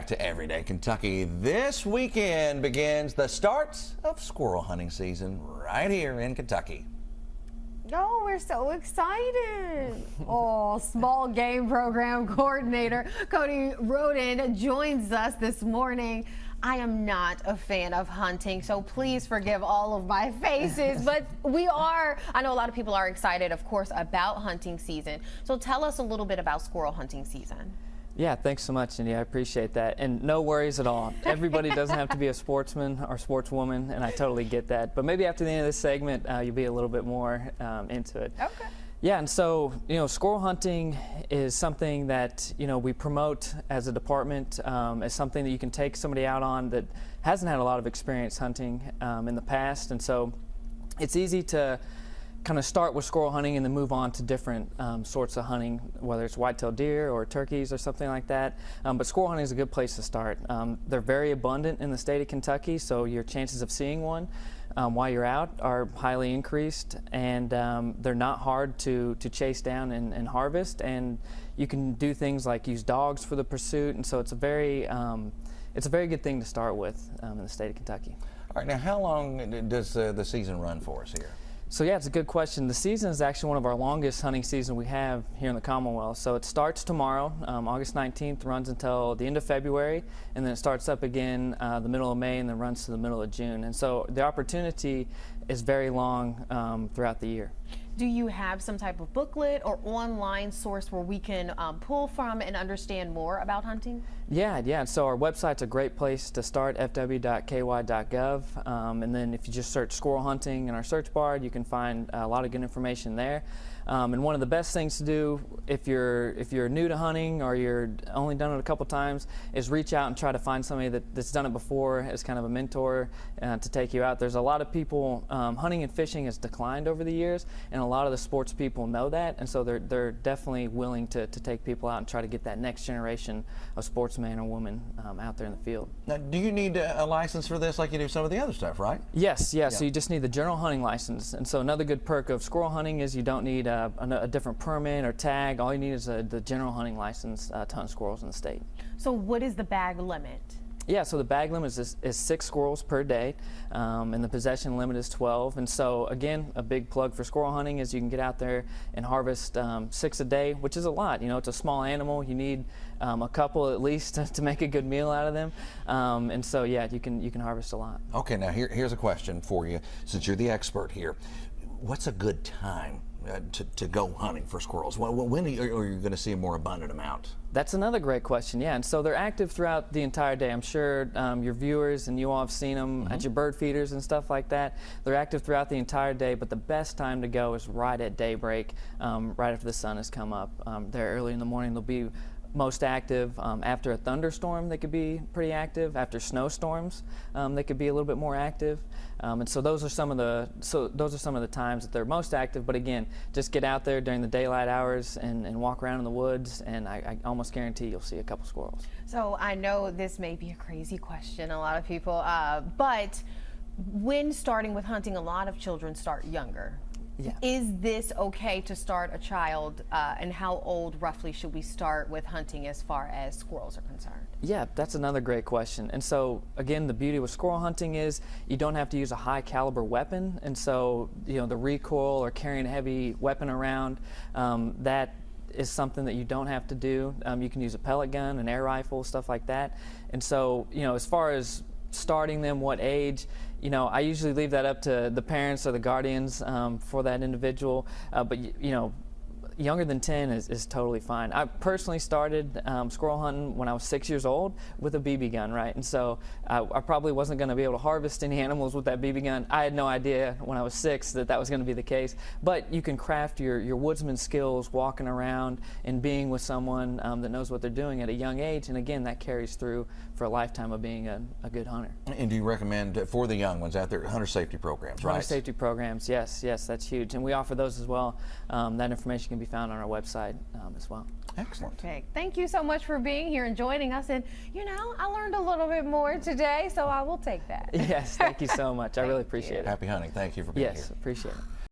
back to Everyday Kentucky. This weekend begins the start of squirrel hunting season right here in Kentucky. Oh, we're so excited. Oh, small game program coordinator Cody Rhoden joins us this morning. I am not a fan of hunting, so please forgive all of my faces, but I know a lot of people are excited, of course, about hunting season. So tell us a little bit about squirrel hunting season. Yeah, thanks so much, Cindy. I appreciate that. And no worries at all. Everybody doesn't have to be a sportsman or sportswoman, and I totally get that. But maybe after the end of this segment, you'll be a little bit more into it. Okay. Yeah, and so, squirrel hunting is something that, we promote as a department, as something that you can take somebody out on that hasn't had a lot of experience hunting in the past. And so it's easy to kind of start with squirrel hunting and then move on to different sorts of hunting, whether it's white-tailed deer or turkeys or something like that. But squirrel hunting is a good place to start. They're very abundant in the state of Kentucky, so your chances of seeing one while you're out are highly increased, and they're not hard to chase down and harvest, and you can do things like use dogs for the pursuit, and so it's a very good thing to start with in the state of Kentucky. All right, now how long does the season run for us here? So yeah, it's a good question. The season is actually one of our longest hunting seasons we have here in the Commonwealth. So it starts tomorrow, August 19th, runs until the end of February, and then it starts up again the middle of May and then runs to the middle of June. And so the opportunity is very long throughout the year. Do you have some type of booklet or online source where we can pull from and understand more about hunting? Yeah. So our website's a great place to start, fw.ky.gov. And then if you just search squirrel hunting in our search bar, you can find a lot of good information there. And one of the best things to do if you're new to hunting or you're only done it a couple times is reach out and try to find somebody that's done it before as kind of a mentor to take you out. There's a lot of people, hunting and fishing has declined over the years, and a lot of the sports people know that, and so they're definitely willing to take people out and try to get that next generation of sportsman or woman out there in the field. Now, do you need a license for this like you do some of the other stuff, right? Yes. So you just need the general hunting license, and so another good perk of squirrel hunting is you don't need a different permit or tag. All you need is the general hunting license to hunt squirrels in the state. So what is the bag limit? Yeah, so the bag limit is 6 squirrels per day, and the possession limit is 12. And so again, a big plug for squirrel hunting is you can get out there and harvest 6 a day, which is a lot. It's a small animal. You need a couple at least to make a good meal out of them. And so yeah, you can harvest a lot. Okay, now here's a question for you, since you're the expert here. What's a good time to go hunting for squirrels? When are you going to see a more abundant amount? That's another great question, yeah. And so they're active throughout the entire day. I'm sure your viewers and you all have seen them at your bird feeders and stuff like that. They're active throughout the entire day, but the best time to go is right at daybreak, right after the sun has come up. There early in the morning they'll be most active. After a thunderstorm they could be pretty active. After snowstorms they could be a little bit more active. And so those are some of the times that they're most active. But again, just get out there during the daylight hours and walk around in the woods, and I almost guarantee you'll see a couple squirrels. So I know this may be a crazy question, a lot of people, but when starting with hunting, a lot of children start younger. Yeah. Is this okay to start a child, and how old roughly should we start with hunting as far as squirrels are concerned? Yeah, that's another great question. And so again, the beauty with squirrel hunting is you don't have to use a high caliber weapon, and so the recoil or carrying a heavy weapon around, that is something that you don't have to do. You can use a pellet gun, an air rifle, stuff like that. And so as far as starting them, what age, I usually leave that up to the parents or the guardians for that individual, but younger than 10 is totally fine. I personally started squirrel hunting when I was 6 years old with a BB gun, right? And so I probably wasn't going to be able to harvest any animals with that BB gun. I had no idea when I was 6 that was going to be the case. But you can craft your woodsman skills walking around and being with someone that knows what they're doing at a young age. And again, that carries through for a lifetime of being a good hunter. And do you recommend for the young ones out there hunter safety programs, right? Hunter safety programs, yes, that's huge. And we offer those as well. That information can be found on our website as well. Excellent. Perfect. Thank you so much for being here and joining us. And I learned a little bit more today, so I will take that. Yes, thank you so much. I really appreciate it. Happy hunting. Thank you for being here. Yes, appreciate it.